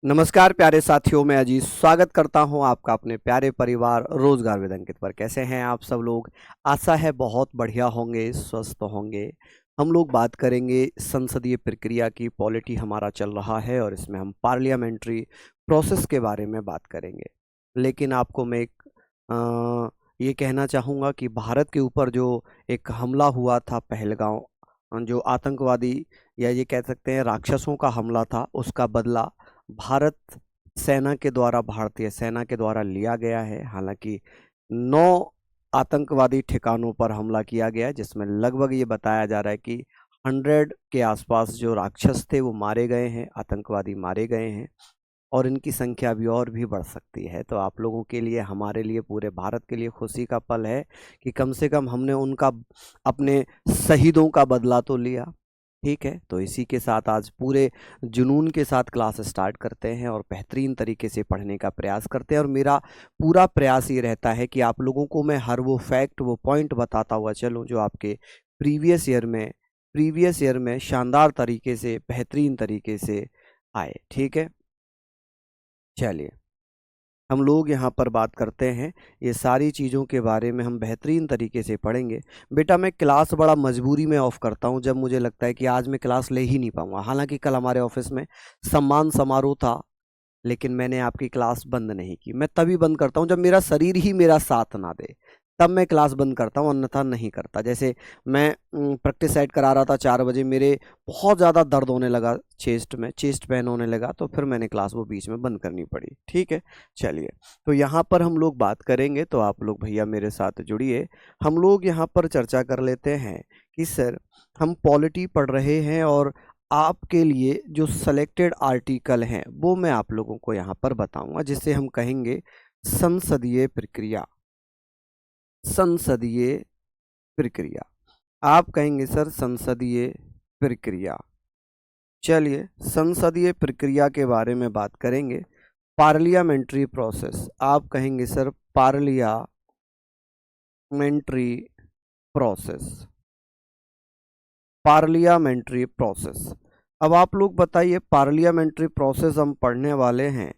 नमस्कार प्यारे साथियों, मैं अजीत स्वागत करता हूं आपका अपने प्यारे परिवार रोजगार विद अंकित पर। कैसे हैं आप सब लोग? आशा है बहुत बढ़िया होंगे, स्वस्थ होंगे। हम लोग बात करेंगे संसदीय प्रक्रिया की। पॉलिटी हमारा चल रहा है और इसमें हम पार्लियामेंट्री प्रोसेस के बारे में बात करेंगे। लेकिन आपको मैं ये कहना चाहूँगा कि भारत के ऊपर जो एक हमला हुआ था पहलगांव, जो आतंकवादी या ये कह सकते हैं राक्षसों का हमला था, उसका बदला भारतीय सेना के द्वारा लिया गया है। हालांकि 9 आतंकवादी ठिकानों पर हमला किया गया, जिसमें लगभग ये बताया जा रहा है कि 100 के आसपास जो राक्षस थे वो मारे गए हैं, आतंकवादी मारे गए हैं और इनकी संख्या अभी और भी बढ़ सकती है। तो आप लोगों के लिए, हमारे लिए, पूरे भारत के लिए खुशी का पल है कि कम से कम हमने उनका, अपने शहीदों का बदला तो लिया। ठीक है, तो इसी के साथ आज पूरे जुनून के साथ क्लास स्टार्ट करते हैं और बेहतरीन तरीके से पढ़ने का प्रयास करते हैं। और मेरा पूरा प्रयास ये रहता है कि आप लोगों को मैं हर वो फैक्ट, वो पॉइंट बताता हुआ चलूं जो आपके प्रीवियस ईयर में शानदार तरीके से, बेहतरीन तरीके से आए। ठीक है, चलिए हम लोग यहाँ पर बात करते हैं। ये सारी चीज़ों के बारे में हम बेहतरीन तरीके से पढ़ेंगे। बेटा, मैं क्लास बड़ा मजबूरी में ऑफ करता हूँ जब मुझे लगता है कि आज मैं क्लास ले ही नहीं पाऊँगा। हालांकि कल हमारे ऑफिस में सम्मान समारोह था, लेकिन मैंने आपकी क्लास बंद नहीं की। मैं तभी बंद करता हूँ जब मेरा शरीर ही मेरा साथ ना दे, तब मैं क्लास बंद करता हूँ, अन्यथा नहीं करता। जैसे मैं प्रैक्टिस सेट करा रहा था 4 बजे, मेरे बहुत ज़्यादा दर्द होने लगा चेस्ट पेन होने लगा, तो फिर मैंने क्लास वो बीच में बंद करनी पड़ी। ठीक है, चलिए तो यहाँ पर हम लोग बात करेंगे, तो आप लोग भैया मेरे साथ जुड़िए। हम लोग यहाँ पर चर्चा कर लेते हैं कि सर हम पॉलिटी पढ़ रहे हैं और आपके लिए जो सेलेक्टेड आर्टिकल हैं वो मैं आप लोगों को यहाँ पर बताऊंगा, जिसे हम कहेंगे संसदीय प्रक्रिया। संसदीय प्रक्रिया, आप कहेंगे सर संसदीय प्रक्रिया। चलिए संसदीय प्रक्रिया के बारे में बात करेंगे। पार्लियामेंट्री प्रोसेस, आप कहेंगे sir parliamentary process. Parliamentary process, अब आप लोग बताइए, पार्लियामेंट्री प्रोसेस हम पढ़ने वाले हैं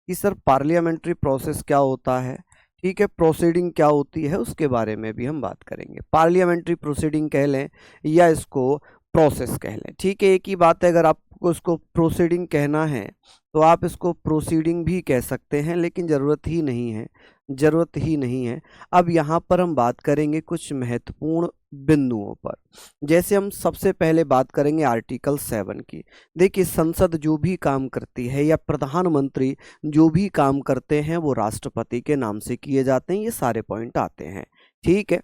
कि सर पार्लियामेंट्री प्रोसेस क्या होता है। ठीक है, प्रोसीडिंग क्या होती है उसके बारे में भी हम बात करेंगे। पार्लियामेंट्री प्रोसीडिंग कह लें या इसको प्रोसेस कह लें, ठीक है, एक ही बात है। अगर आपको इसको प्रोसीडिंग कहना है तो आप इसको प्रोसीडिंग भी कह सकते हैं, लेकिन ज़रूरत ही नहीं है। अब यहाँ पर हम बात करेंगे कुछ महत्वपूर्ण बिंदुओं पर। जैसे हम सबसे पहले बात करेंगे आर्टिकल 7 की। देखिए, संसद जो भी काम करती है या प्रधानमंत्री जो भी काम करते हैं वो राष्ट्रपति के नाम से किए जाते हैं। ये सारे पॉइंट आते हैं। ठीक है,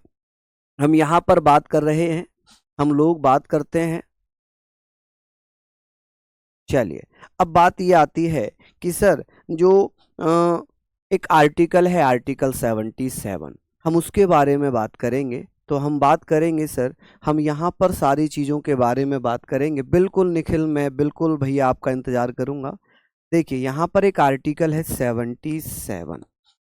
हम यहाँ पर बात कर रहे हैं, हम लोग बात करते हैं। चलिए, अब बात ये आती है कि सर जो एक आर्टिकल है, आर्टिकल 77, हम उसके बारे में बात करेंगे। तो हम बात करेंगे सर, हम यहाँ पर सारी चीज़ों के बारे में बात करेंगे। बिल्कुल निखिल, मैं बिल्कुल भैया आपका इंतज़ार करूँगा। देखिए, यहाँ पर एक आर्टिकल है 77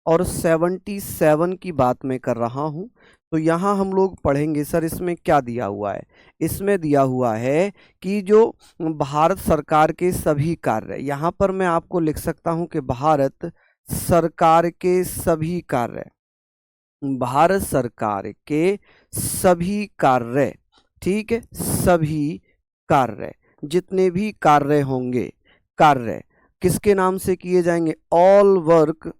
और 77 की बात मैं कर रहा हूँ। तो यहाँ हम लोग पढ़ेंगे सर, इसमें क्या दिया हुआ है। इसमें दिया हुआ है कि जो भारत सरकार के सभी कार्य, यहाँ पर मैं आपको लिख सकता हूँ कि भारत सरकार के सभी कार्य, भारत सरकार के सभी कार्य, ठीक है, सभी कार्य, जितने भी कार्य होंगे, कार्य किसके नाम से किए जाएंगे? ऑल वर्क,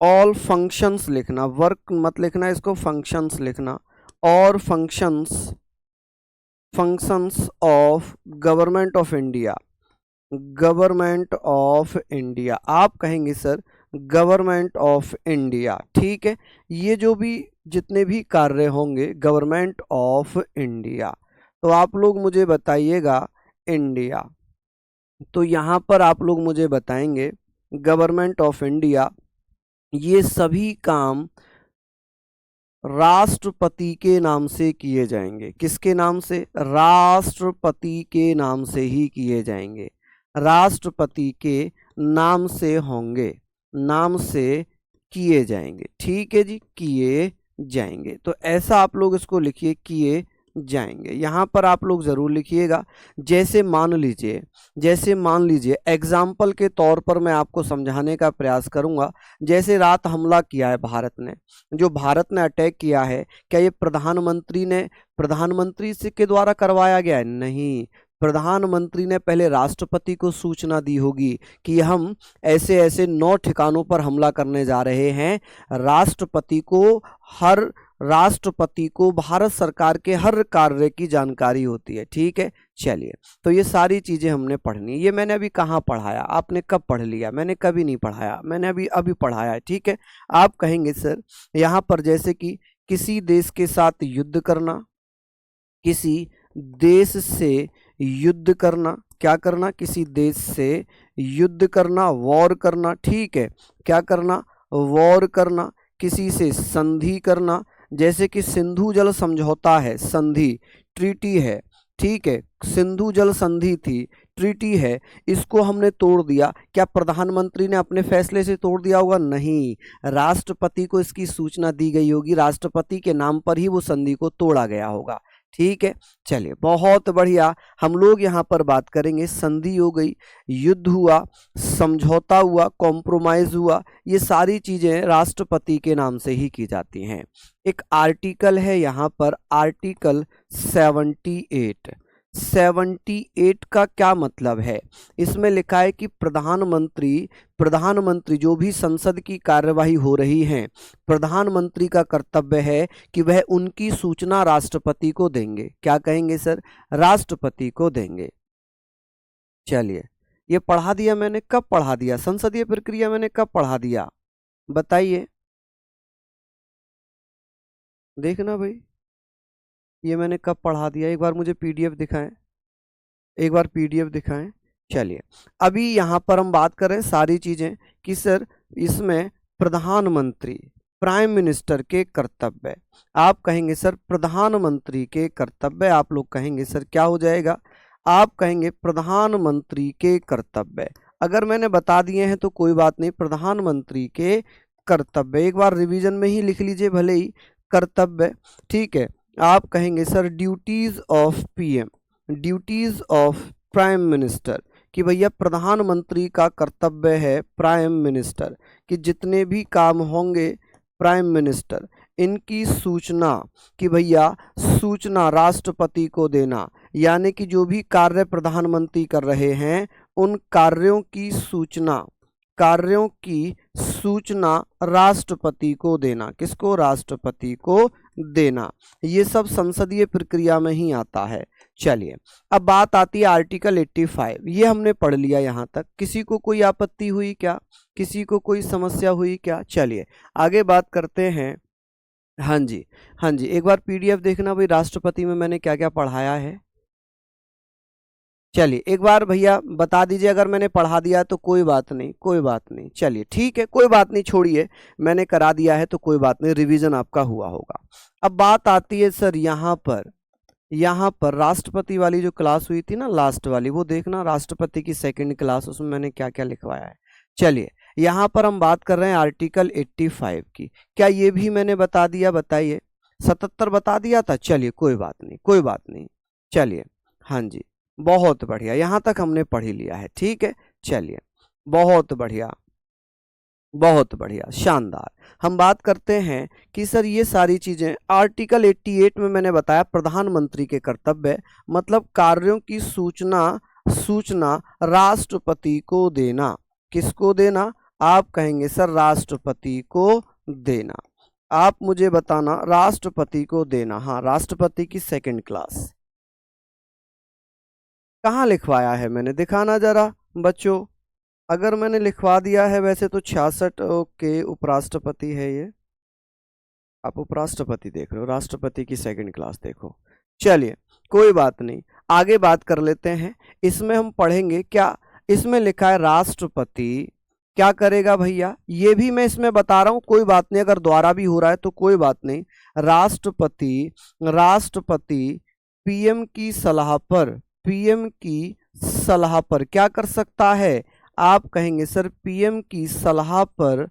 ऑल फंक्शंस लिखना, वर्क मत लिखना, इसको फंक्शंस लिखना। और functions, functions of government of India, government of India, आप कहेंगे सर गवर्नमेंट ऑफ इंडिया। ठीक है, ये जो भी जितने भी कार्य होंगे गवर्नमेंट ऑफ इंडिया, तो आप लोग मुझे बताइएगा इंडिया। तो यहाँ पर आप लोग मुझे बताएंगे गवर्नमेंट ऑफ इंडिया, ये सभी काम राष्ट्रपति के नाम से किए जाएंगे। किसके नाम से? राष्ट्रपति के नाम से ही किए जाएंगे, राष्ट्रपति के नाम से होंगे, नाम से किए जाएंगे। ठीक है जी, किए जाएंगे। तो ऐसा आप लोग इसको लिखिए, किए जाएंगे। यहाँ पर आप लोग जरूर लिखिएगा। जैसे मान लीजिए एग्जाम्पल के तौर पर मैं आपको समझाने का प्रयास करूंगा। जैसे रात हमला किया है भारत ने, जो भारत ने अटैक किया है, क्या ये प्रधानमंत्री से के द्वारा करवाया गया है? नहीं, प्रधानमंत्री ने पहले राष्ट्रपति को सूचना दी होगी कि हम ऐसे ऐसे 9 ठिकानों पर हमला करने जा रहे हैं। राष्ट्रपति को भारत सरकार के हर कार्य की जानकारी होती है। ठीक है, चलिए, तो ये सारी चीजें हमने पढ़नी। ये मैंने अभी कहाँ पढ़ाया, आपने कब पढ़ लिया? मैंने कभी नहीं पढ़ाया, मैंने अभी पढ़ाया है। ठीक है, आप कहेंगे सर यहाँ पर जैसे कि किसी देश के साथ युद्ध करना, किसी देश से युद्ध करना, क्या करना? किसी देश से युद्ध करना, वॉर करना। ठीक है, क्या करना? वॉर करना। किसी से संधि करना, जैसे कि सिंधु जल समझौता है, संधि, ट्रीटी है। ठीक है, सिंधु जल संधि थी, ट्रीटी है, इसको हमने तोड़ दिया। क्या प्रधानमंत्री ने अपने फैसले से तोड़ दिया होगा? नहीं, राष्ट्रपति को इसकी सूचना दी गई होगी, राष्ट्रपति के नाम पर ही वो संधि को तोड़ा गया होगा। ठीक है, चलिए, बहुत बढ़िया। हम लोग यहाँ पर बात करेंगे, संधि हो गई, युद्ध हुआ, समझौता हुआ, कॉम्प्रोमाइज हुआ, ये सारी चीजें राष्ट्रपति के नाम से ही की जाती हैं। एक आर्टिकल है यहाँ पर, आर्टिकल 78। 78 का क्या मतलब है? इसमें लिखा है कि प्रधानमंत्री जो भी संसद की कार्यवाही हो रही है, प्रधानमंत्री का कर्तव्य है कि वह उनकी सूचना राष्ट्रपति को देंगे। क्या कहेंगे सर? राष्ट्रपति को देंगे। चलिए, ये पढ़ा दिया मैंने, कब पढ़ा दिया? संसदीय प्रक्रिया मैंने कब पढ़ा दिया, बताइए। देखना भाई, ये मैंने कब पढ़ा दिया? एक बार मुझे पीडीएफ दिखाएं, एक बार पीडीएफ दिखाएं। चलिए, अभी यहाँ पर हम बात कर रहे हैं सारी चीजें कि सर इसमें प्रधानमंत्री, प्राइम मिनिस्टर के कर्तव्य। आप कहेंगे सर प्रधानमंत्री के कर्तव्य, आप लोग कहेंगे सर क्या हो जाएगा? आप कहेंगे प्रधानमंत्री के कर्तव्य। अगर मैंने बता दिए हैं तो कोई बात नहीं, प्रधानमंत्री के कर्तव्य। एक बार रिवीजन में ही लिख लीजिए भले ही, कर्तव्य। ठीक है, आप कहेंगे sir duties of PM, duties of prime minister, कि भैया प्रधानमंत्री का कर्तव्य है, प्राइम मिनिस्टर, कि जितने भी काम होंगे प्राइम मिनिस्टर, इनकी सूचना, कि भैया सूचना राष्ट्रपति को देना। यानी कि जो भी कार्य प्रधानमंत्री कर रहे हैं उन कार्यों की सूचना राष्ट्रपति को देना। किसको? राष्ट्रपति को देना। ये सब संसदीय प्रक्रिया में ही आता है। चलिए, अब बात आती है आर्टिकल 85। ये हमने पढ़ लिया यहाँ तक। किसी को कोई आपत्ति हुई क्या? किसी को कोई समस्या हुई क्या? चलिए आगे बात करते हैं। हाँ जी, हाँ जी, एक बार पीडीएफ देखना भाई, राष्ट्रपति में मैंने क्या क्या पढ़ाया है। चलिए एक बार भैया बता दीजिए, अगर मैंने पढ़ा दिया तो कोई बात नहीं, कोई बात नहीं। चलिए ठीक है, कोई बात नहीं, छोड़िए, मैंने करा दिया है तो कोई बात नहीं, रिवीजन आपका हुआ होगा। अब बात आती है सर यहाँ पर राष्ट्रपति वाली जो क्लास हुई थी ना, लास्ट वाली, वो देखना, राष्ट्रपति की सेकंड क्लास, उसमें मैंने क्या क्या लिखवाया है। चलिए यहाँ पर हम बात कर रहे हैं आर्टिकल 85 की। क्या ये भी मैंने बता दिया? बताइए। 77 बता दिया था? चलिए कोई बात नहीं, कोई बात नहीं। चलिए, हाँ जी, बहुत बढ़िया, यहाँ तक हमने पढ़ ही लिया है। ठीक है, चलिए, बहुत बढ़िया, बहुत बढ़िया, शानदार। हम बात करते हैं कि सर ये सारी चीजें आर्टिकल 88 में मैंने बताया प्रधानमंत्री के कर्तव्य, मतलब कार्यों की सूचना राष्ट्रपति को देना। किसको देना? आप कहेंगे सर राष्ट्रपति को देना। आप मुझे बताना, राष्ट्रपति को देना। हाँ, राष्ट्रपति की सेकंड क्लास कहाँ लिखवाया है मैंने? दिखाना जरा बच्चों, अगर मैंने लिखवा दिया है वैसे तो 66। ओके, उपराष्ट्रपति है ये, आप उपराष्ट्रपति देख रहे हो, राष्ट्रपति की सेकंड क्लास देखो। चलिए कोई बात नहीं, आगे बात कर लेते हैं। इसमें हम पढ़ेंगे क्या, इसमें लिखा है राष्ट्रपति क्या करेगा भैया, ये भी मैं इसमें बता रहा हूं, कोई बात नहीं, अगर द्वारा भी हो रहा है तो कोई बात नहीं। राष्ट्रपति पीएम की सलाह पर क्या कर सकता है? आप कहेंगे सर पीएम की सलाह पर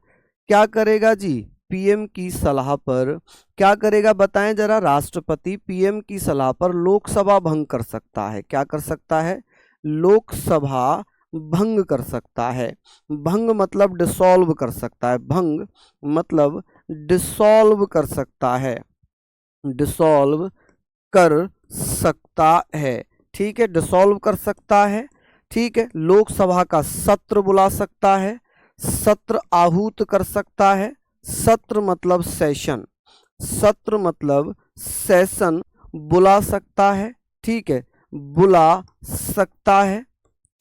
क्या करेगा जी? पीएम की सलाह पर क्या करेगा बताएं जरा। राष्ट्रपति पीएम की सलाह पर लोकसभा भंग कर सकता है। क्या कर सकता है? लोकसभा भंग कर सकता है। भंग मतलब डिसॉल्व कर सकता है। भंग मतलब डिसॉल्व कर सकता है। डिसॉल्व कर सकता है। ठीक है, डिसॉल्व कर सकता है। ठीक है, लोकसभा का सत्र बुला सकता है। सत्र आहूत कर सकता है। सत्र मतलब सेशन। सत्र मतलब सेशन बुला सकता है। ठीक है, बुला सकता है।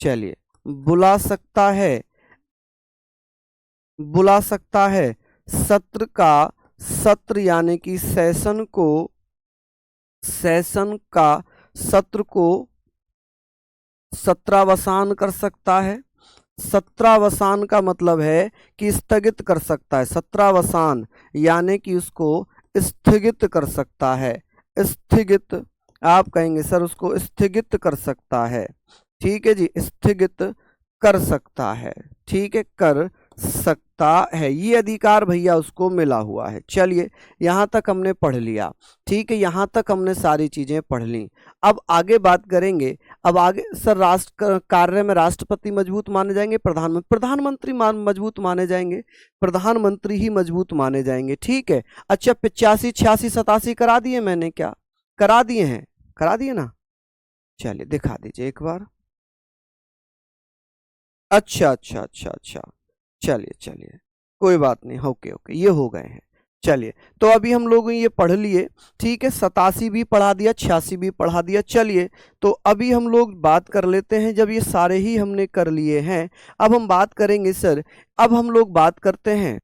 चलिए, बुला सकता है। बुला सकता है। सत्र का सत्र यानी कि सेशन को, सेशन का सत्र को सत्रावसान कर सकता है। सत्रावसान का मतलब है कि स्थगित कर सकता है। सत्रावसान यानी कि उसको स्थगित कर सकता है। स्थगित, आप कहेंगे सर उसको स्थगित कर सकता है। ठीक है जी, स्थगित कर सकता है। ठीक है, कर सकता है, ये अधिकार भैया उसको मिला हुआ है। चलिए, यहां तक हमने पढ़ लिया। ठीक है, यहां तक हमने सारी चीजें पढ़ ली। अब आगे बात करेंगे। अब आगे सर राष्ट्र कार्य में राष्ट्रपति मजबूत माने जाएंगे, प्रधानमंत्री मजबूत माने जाएंगे, प्रधानमंत्री ही मजबूत माने जाएंगे। ठीक है, अच्छा 85 86 87 करा दिए मैंने, क्या करा दिए हैं? करा दिए ना? चलिए दिखा दीजिए एक बार। अच्छा अच्छा अच्छा अच्छा, चलिए चलिए, कोई बात नहीं, ओके ओके, ये हो गए हैं। चलिए, तो अभी हम लोग ये पढ़ लिए। ठीक है, 87 भी पढ़ा दिया, 86 भी पढ़ा दिया। चलिए, तो अभी हम लोग बात कर लेते हैं। जब ये सारे ही हमने कर लिए हैं, अब हम बात करेंगे सर, अब हम लोग बात करते हैं,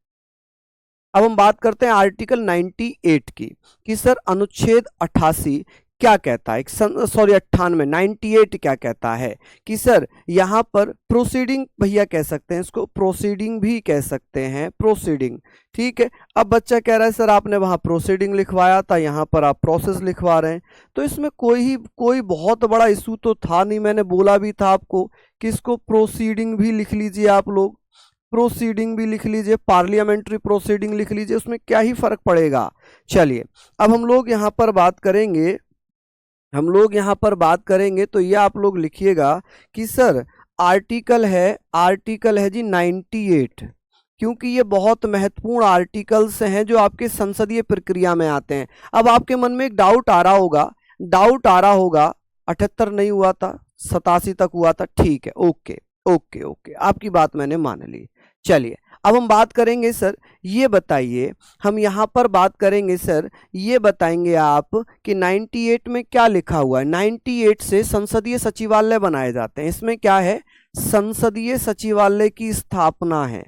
अब हम बात करते हैं आर्टिकल 98 की, कि सर अनुच्छेद 88 क्या कहता है, सॉरी 98, 98 क्या कहता है कि सर यहाँ पर प्रोसीडिंग भैया कह सकते हैं, इसको प्रोसीडिंग भी कह सकते हैं, प्रोसीडिंग। ठीक है, अब बच्चा कह रहा है सर आपने वहाँ प्रोसीडिंग लिखवाया था, यहाँ पर आप प्रोसेस लिखवा रहे हैं, तो इसमें कोई बहुत बड़ा इशू तो था नहीं। मैंने बोला भी था आपको कि इसको प्रोसीडिंग भी लिख लीजिए, आप लोग प्रोसीडिंग भी लिख लीजिए, पार्लियामेंट्री प्रोसीडिंग लिख लीजिए, उसमें क्या ही फर्क पड़ेगा। चलिए, अब हम लोग यहाँ पर बात करेंगे, हम लोग यहाँ पर बात करेंगे, तो ये आप लोग लिखिएगा कि सर आर्टिकल है जी 98, क्योंकि ये बहुत महत्वपूर्ण आर्टिकल्स हैं जो आपके संसदीय प्रक्रिया में आते हैं। अब आपके मन में एक डाउट आ रहा होगा 78 नहीं हुआ था, 87 तक हुआ था। ठीक है, ओके ओके ओके, आपकी बात मैंने मान ली। चलिए, अब हम बात करेंगे सर, ये बताइए, हम यहाँ पर बात करेंगे सर, ये बताएंगे आप कि 98 में क्या लिखा हुआ है। 98 से संसदीय सचिवालय बनाए जाते हैं। इसमें क्या है? संसदीय सचिवालय की स्थापना है।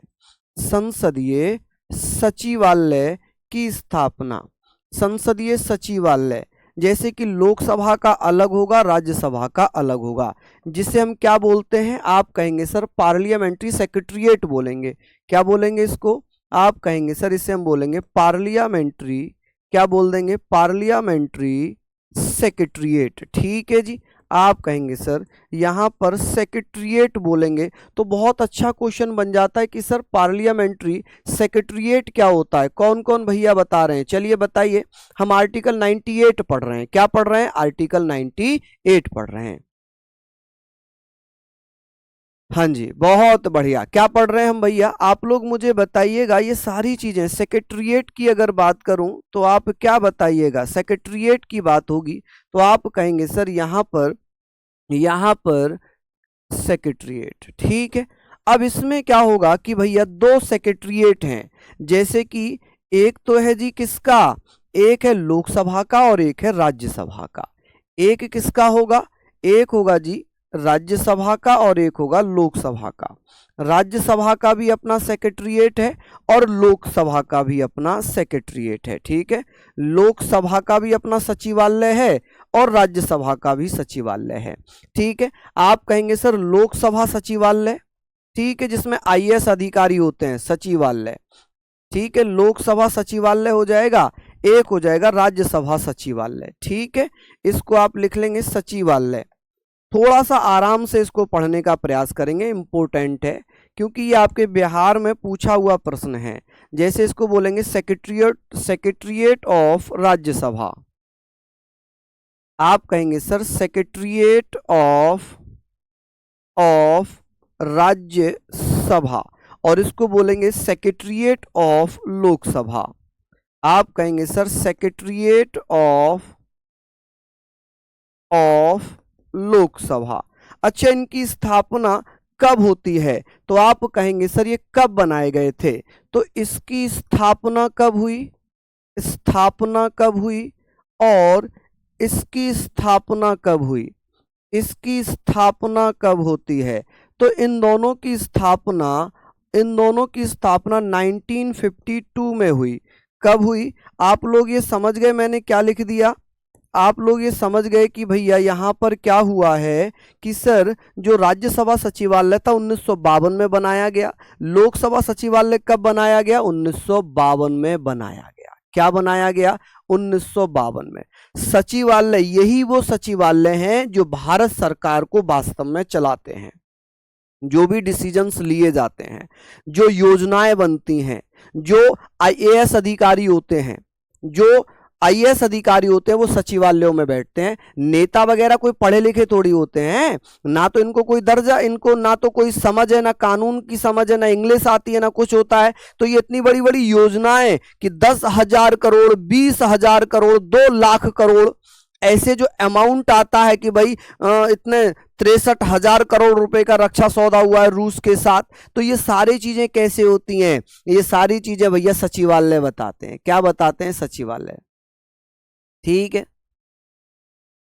संसदीय सचिवालय की स्थापना। संसदीय सचिवालय जैसे कि लोकसभा का अलग होगा, राज्यसभा का अलग होगा, जिसे हम क्या बोलते हैं? आप कहेंगे सर पार्लियामेंट्री सेक्रेटरीट बोलेंगे। क्या बोलेंगे इसको? आप कहेंगे सर इसे हम बोलेंगे पार्लियामेंट्री, क्या बोल देंगे? Parliamentary secretariat. ठीक है जी, आप कहेंगे सर यहाँ पर सेक्रेटरीट बोलेंगे, तो बहुत अच्छा क्वेश्चन बन जाता है कि सर पार्लियामेंट्री सेक्रेटरीट क्या होता है। कौन कौन भैया बता रहे हैं? चलिए बताइए। हम आर्टिकल 98 पढ़ रहे हैं। क्या पढ़ रहे हैं? आर्टिकल 98 पढ़ रहे हैं। हाँ जी, बहुत बढ़िया। क्या पढ़ रहे हैं हम भैया? आप लोग मुझे बताइएगा। ये सारी चीजें सेक्रेटरीट की अगर बात करूं तो आप क्या बताइएगा? सेक्रेटरीट की बात होगी तो आप कहेंगे सर यहाँ पर सेक्रेटरीट। ठीक है, अब इसमें क्या होगा कि भैया दो सेक्रेटरीट हैं, जैसे कि एक तो है जी किसका? एक है लोकसभा का और एक है राज्यसभा का। एक किसका होगा? एक होगा जी राज्यसभा का और एक होगा लोकसभा का। राज्यसभा का भी अपना सेक्रेटरीट है और लोकसभा का भी अपना सेक्रेटरीट है। ठीक है, लोकसभा का भी अपना सचिवालय है और राज्यसभा का भी सचिवालय है। ठीक है, आप कहेंगे सर लोकसभा सचिवालय, ठीक है, जिसमें आईएएस अधिकारी होते हैं, सचिवालय। ठीक है, लोकसभा सचिवालय हो जाएगा, एक हो जाएगा राज्यसभा सचिवालय। ठीक है, इसको आप लिख लेंगे सचिवालय। थोड़ा सा आराम से इसको पढ़ने का प्रयास करेंगे, इंपॉर्टेंट है, क्योंकि ये आपके बिहार में पूछा हुआ प्रश्न है। जैसे इसको बोलेंगे सेक्रेटरिएट ऑफ राज्यसभा। आप कहेंगे सर सेक्रेटरिएट ऑफ राज्यसभा, और इसको बोलेंगे सेक्रेटरिएट ऑफ लोकसभा। आप कहेंगे सर सेक्रेटरिएट ऑफ लोकसभा। अच्छा, इनकी स्थापना कब होती है? तो आप कहेंगे सर ये कब बनाए गए थे? तो इसकी स्थापना कब हुई, स्थापना कब हुई, और इसकी स्थापना कब हुई, इसकी स्थापना कब होती है? तो इन दोनों की स्थापना 1952 में हुई। कब हुई? आप लोग ये समझ गए मैंने क्या लिख दिया? आप लोग ये समझ गए कि भैया यहाँ पर क्या हुआ है कि सर जो राज्यसभा सचिवालय था 1952 में बनाया गया, लोकसभा सचिवालय कब बनाया गया? 1952 में बनाया गया। क्या बनाया गया? 1952 में। सचिवालय, यही वो सचिवालय हैं जो भारत सरकार को वास्तव में चलाते हैं। जो भी डिसीजंस लिए जाते हैं, जो योजनाएं बनती हैं, जो आईएएस अधिकारी होते हैं, जो आईएएस अधिकारी होते हैं वो सचिवालयों में बैठते हैं। नेता वगैरह कोई पढ़े लिखे थोड़ी होते हैं, ना तो इनको कोई दर्जा, इनको ना तो कोई समझ है, ना कानून की समझ है, ना इंग्लिश आती है, ना कुछ होता है। तो ये इतनी बड़ी बड़ी योजनाएं कि 10,000 करोड़, 20,000 करोड़, 2 लाख करोड़, ऐसे जो अमाउंट आता है कि भाई इतने 63,000 करोड़ रुपए का रक्षा सौदा हुआ है रूस के साथ, तो ये सारी चीजें कैसे होती हैं? ये सारी चीजें भैया सचिवालय बताते हैं। क्या बताते हैं? सचिवालय। ठीक है,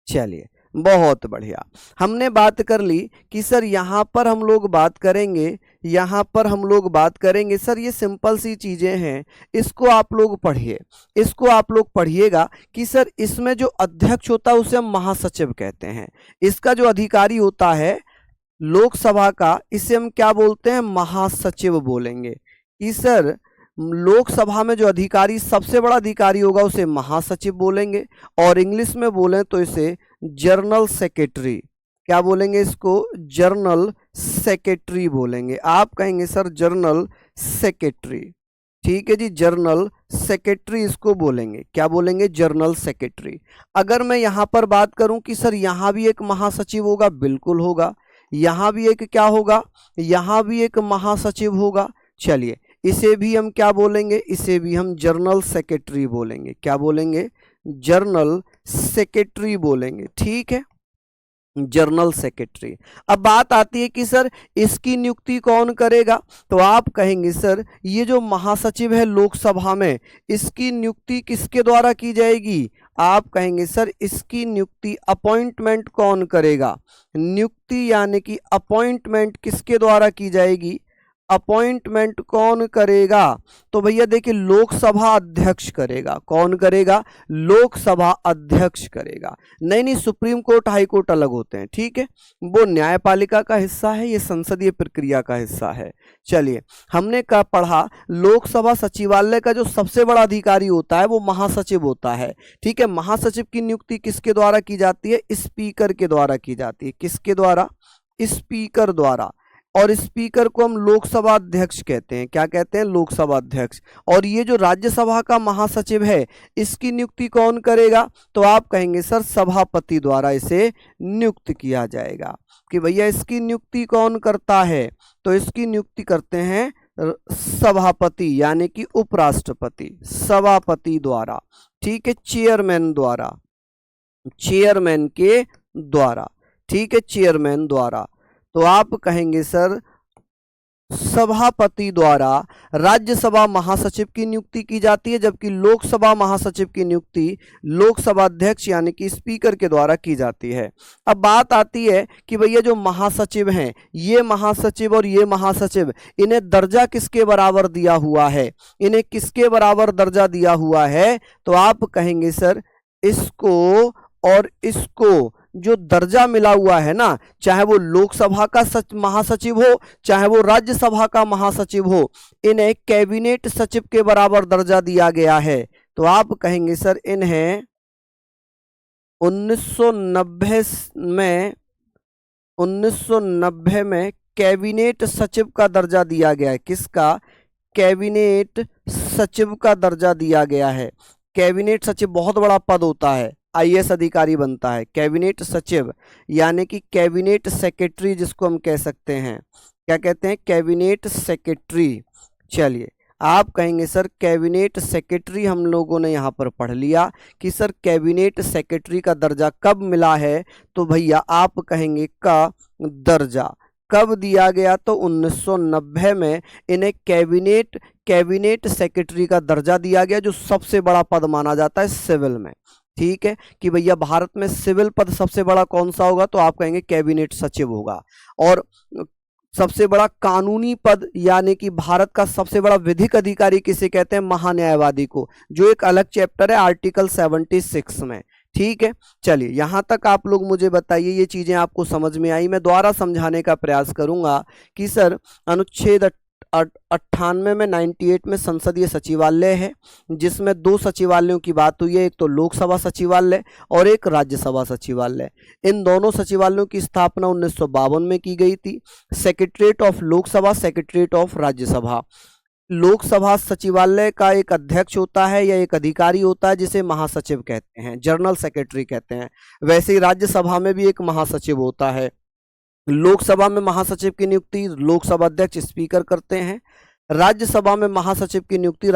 चलिए बहुत बढ़िया। हमने बात कर ली कि सर यहाँ पर हम लोग बात करेंगे, यहाँ पर हम लोग बात करेंगे सर ये सिंपल सी चीजें हैं, इसको आप लोग पढ़िए, इसको आप लोग पढ़िएगा कि सर इसमें जो अध्यक्ष होता है उसे हम महासचिव कहते हैं। इसका जो अधिकारी होता है लोकसभा का, इसे हम क्या बोलते हैं? महासचिव बोलेंगे। कि सर लोकसभा में जो अधिकारी, सबसे बड़ा अधिकारी होगा उसे महासचिव बोलेंगे, और इंग्लिश में बोलें तो इसे जनरल सेक्रेटरी। क्या बोलेंगे इसको? जनरल सेक्रेटरी बोलेंगे। आप कहेंगे सर जनरल सेक्रेटरी। ठीक है जी, जनरल सेक्रेटरी इसको बोलेंगे। क्या बोलेंगे? General secretary. अगर मैं यहाँ पर बात करूं कि सर यहाँ भी एक महासचिव होगा, बिल्कुल होगा। यहाँ भी एक क्या होगा? यहाँ भी एक महासचिव होगा। चलिए इसे भी हम क्या बोलेंगे? इसे भी हम जनरल सेक्रेटरी बोलेंगे। क्या बोलेंगे? जनरल सेक्रेटरी बोलेंगे। ठीक है, जनरल सेक्रेटरी। अब बात आती है कि सर इसकी नियुक्ति कौन करेगा? तो आप कहेंगे सर ये जो महासचिव है लोकसभा में, इसकी नियुक्ति किसके द्वारा की जाएगी? आप कहेंगे सर इसकी नियुक्ति अपॉइंटमेंट कौन करेगा? नियुक्ति यानी कि अपॉइंटमेंट किसके द्वारा की जाएगी? अपॉइंटमेंट कौन करेगा? तो भैया देखिए लोकसभा अध्यक्ष करेगा। कौन करेगा? लोकसभा अध्यक्ष करेगा। नहीं नहीं, सुप्रीम कोर्ट हाई कोर्ट अलग होते हैं। ठीक है, वो न्यायपालिका का हिस्सा है, ये संसदीय प्रक्रिया का हिस्सा है। चलिए हमने क्या पढ़ा? लोकसभा सचिवालय का जो सबसे बड़ा अधिकारी होता है वो महासचिव होता है। ठीक है, महासचिव की नियुक्ति किसके द्वारा की जाती है? स्पीकर के द्वारा की जाती है। किसके द्वारा? स्पीकर द्वारा। और स्पीकर को हम लोकसभा अध्यक्ष कहते हैं। क्या कहते हैं? लोकसभा अध्यक्ष। और ये जो राज्यसभा का महासचिव है इसकी नियुक्ति कौन करेगा? तो आप कहेंगे सर सभापति द्वारा इसे नियुक्त किया जाएगा। कि भैया इसकी नियुक्ति कौन करता है? तो इसकी नियुक्ति करते हैं सभापति यानी कि उपराष्ट्रपति, सभापति द्वारा। ठीक है, चेयरमैन द्वारा, चेयरमैन के द्वारा। ठीक है, चेयरमैन द्वारा। तो आप कहेंगे सर सभापति द्वारा राज्यसभा महासचिव की नियुक्ति की जाती है, जबकि लोकसभा महासचिव की नियुक्ति लोकसभा अध्यक्ष यानी कि स्पीकर के द्वारा की जाती है। अब बात आती है कि भैया जो महासचिव हैं, ये महासचिव और ये महासचिव, इन्हें दर्जा किसके बराबर दिया हुआ है? इन्हें किसके बराबर दर्जा दिया हुआ है? तो आप कहेंगे सर इसको और इसको जो दर्जा मिला हुआ है ना, चाहे वो लोकसभा का महासचिव हो, चाहे वो राज्यसभा का महासचिव हो, इन्हें कैबिनेट सचिव के बराबर दर्जा दिया गया है। तो आप कहेंगे सर इन्हें 1990 में कैबिनेट सचिव का दर्जा दिया गया है। किसका? कैबिनेट सचिव का दर्जा दिया गया है। कैबिनेट सचिव बहुत बड़ा पद होता है, आईएएस अधिकारी बनता है कैबिनेट सचिव, यानी कि कैबिनेट सेक्रेटरी जिसको हम कह सकते हैं। क्या कहते हैं? Cabinet secretary. चलिए, आप कहेंगे सर कैबिनेट सेक्रेटरी हम लोगों ने यहाँ पर पढ़ लिया कि सर कैबिनेट सेक्रेटरी का दर्जा कब मिला है, तो भैया आप कहेंगे का दर्जा कब दिया गया, तो 1990 में इन्हें कैबिनेट सेक्रेटरी का दर्जा दिया गया, जो सबसे बड़ा पद माना जाता है सिविल में। ठीक है कि भैया भारत में सिविल पद सबसे बड़ा कौन सा होगा, तो आप कहेंगे कैबिनेट सचिव होगा। और सबसे बड़ा कानूनी पद यानी कि भारत का सबसे बड़ा विधिक अधिकारी किसे कहते हैं? महान्यायवादी को, जो एक अलग चैप्टर है आर्टिकल 76 में। ठीक है, चलिए यहाँ तक आप लोग मुझे बताइए ये चीजें आपको समझ में आई। मैं दोबारा समझाने का प्रयास करूंगा कि सर अनुच्छेद 98 में 98 में संसदीय सचिवालय है, जिसमें 2 सचिवालयों की बात हुई है, एक तो लोकसभा सचिवालय और एक राज्यसभा सचिवालय। इन दोनों सचिवालयों की स्थापना 1952 में की गई थी। Secretariat of Lok Sabha, secretariat of Rajya Sabha. Lok Sabha सचिवालय का एक अध्यक्ष होता है या एक अधिकारी होता है जिसे महासचिव कहते हैं, जनरल सेक्रेटरी कहते हैं। वैसे ही राज्यसभा में भी एक महासचिव होता है। लोकसभा में महासचिव की नियुक्ति लोकसभा अध्यक्ष स्पीकर करते हैं, राज्यसभा में महासचिव की नियुक्ति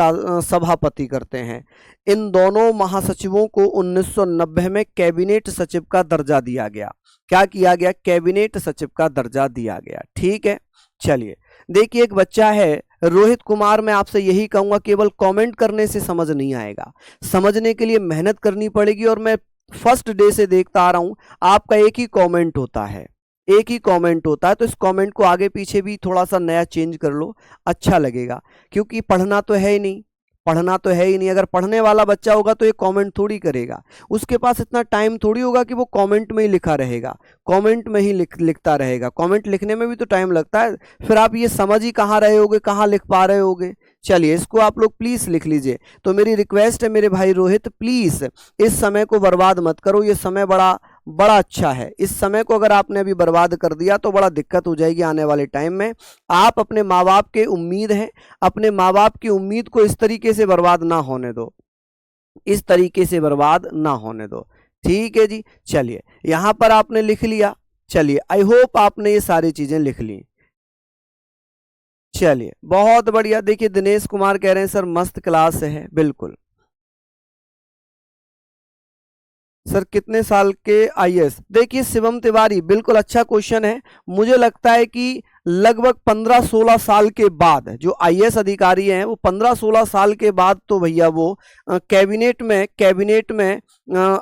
सभापति करते हैं। इन दोनों महासचिवों को 1990 में कैबिनेट सचिव का दर्जा दिया गया। क्या किया गया? कैबिनेट सचिव का दर्जा दिया गया। ठीक है, चलिए देखिए एक बच्चा है रोहित कुमार, मैं आपसे यही कहूंगा केवल कमेंट करने से समझ नहीं आएगा, समझने के लिए मेहनत करनी पड़ेगी। और मैं फर्स्ट डे से देखता आ रहा हूं आपका एक ही कमेंट होता है, एक ही कमेंट होता है, तो इस कमेंट को आगे पीछे भी थोड़ा सा नया चेंज कर लो, अच्छा लगेगा। क्योंकि पढ़ना तो है ही नहीं, पढ़ना तो है ही नहीं। अगर पढ़ने वाला बच्चा होगा तो ये कमेंट थोड़ी करेगा, उसके पास इतना टाइम थोड़ी होगा कि वो कमेंट में ही लिखा रहेगा, कमेंट में ही लिखता रहेगा। कमेंट लिखने में भी तो टाइम लगता है, फिर आप ये समझ ही कहाँ रहे होगे, कहाँ लिख पा रहे होगे। चलिए इसको आप लोग प्लीज लिख लीजिए। तो मेरी रिक्वेस्ट है मेरे भाई रोहित, प्लीज इस समय को बर्बाद मत करो, ये समय बड़ा अच्छा है। इस समय को अगर आपने अभी बर्बाद कर दिया तो बड़ा दिक्कत हो जाएगी आने वाले टाइम में। आप अपने माँ बाप के उम्मीद हैं, अपने माँ बाप की उम्मीद को इस तरीके से बर्बाद ना होने दो, इस तरीके से बर्बाद ना होने दो। ठीक है जी, चलिए यहां पर आपने लिख लिया। चलिए आई होप आपने ये सारी चीजें लिख ली। चलिए बहुत बढ़िया। देखिए दिनेश कुमार कह रहे हैं सर मस्त क्लास है। बिल्कुल सर कितने साल के आईएएस? देखिए शिवम तिवारी बिल्कुल अच्छा क्वेश्चन है। मुझे लगता है कि लगभग 15-16 साल के बाद जो आईएएस अधिकारी हैं वो 15-16 साल के बाद तो भैया वो कैबिनेट में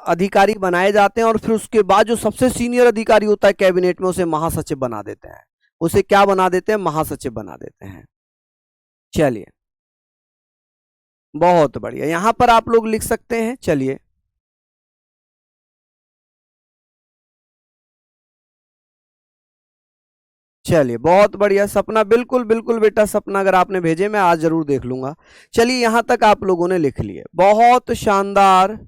अधिकारी बनाए जाते हैं। और फिर उसके बाद जो सबसे सीनियर अधिकारी होता है कैबिनेट में उसे महासचिव बना देते हैं। उसे क्या बना देते हैं? महासचिव बना देते हैं। चलिए बहुत बढ़िया, यहां पर आप लोग लिख सकते हैं। चलिए चलिए बहुत बढ़िया सपना, बिल्कुल बिल्कुल बेटा सपना, अगर आपने भेजे मैं आज जरूर देख लूंगा। चलिए यहां तक आप लोगों ने लिख लिए, बहुत शानदार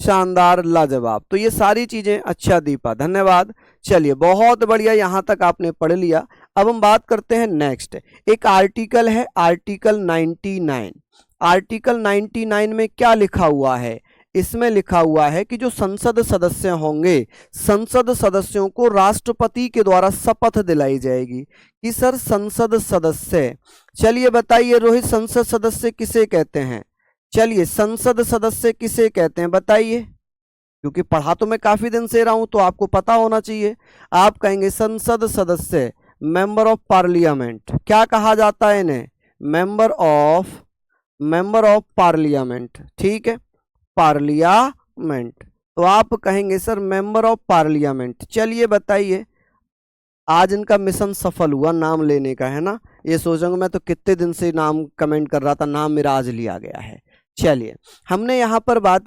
शानदार लाजवाब। तो ये सारी चीजें, अच्छा दीपा धन्यवाद। चलिए बहुत बढ़िया, यहां तक आपने पढ़ लिया। अब हम बात करते हैं नेक्स्ट, एक आर्टिकल है आर्टिकल 99। आर्टिकल 99 में क्या लिखा हुआ है? इसमें लिखा हुआ है कि जो संसद सदस्य होंगे, संसद सदस्यों को राष्ट्रपति के द्वारा शपथ दिलाई जाएगी कि सर संसद सदस्य, चलिए बताइए रोहित संसद सदस्य किसे कहते हैं? चलिए संसद सदस्य किसे कहते हैं बताइए, क्योंकि पढ़ा तो मैं काफी दिन से रहा हूं तो आपको पता होना चाहिए। आप कहेंगे संसद सदस्य, मेंबर ऑफ पार्लियामेंट। क्या कहा जाता है इन्हें? Member of parliament. ठीक है, पार्लियामेंट। तो आप कहेंगे सर मेंबर ऑफ पार्लियामेंट। चलिए बताइए, आज इनका मिशन सफल हुआ नाम लेने का, है ना? ये सोचूंगा मैं तो कितने दिन से नाम कमेंट कर रहा था, नाम मेरा आज लिया गया है। चलिए हमने यहाँ पर बात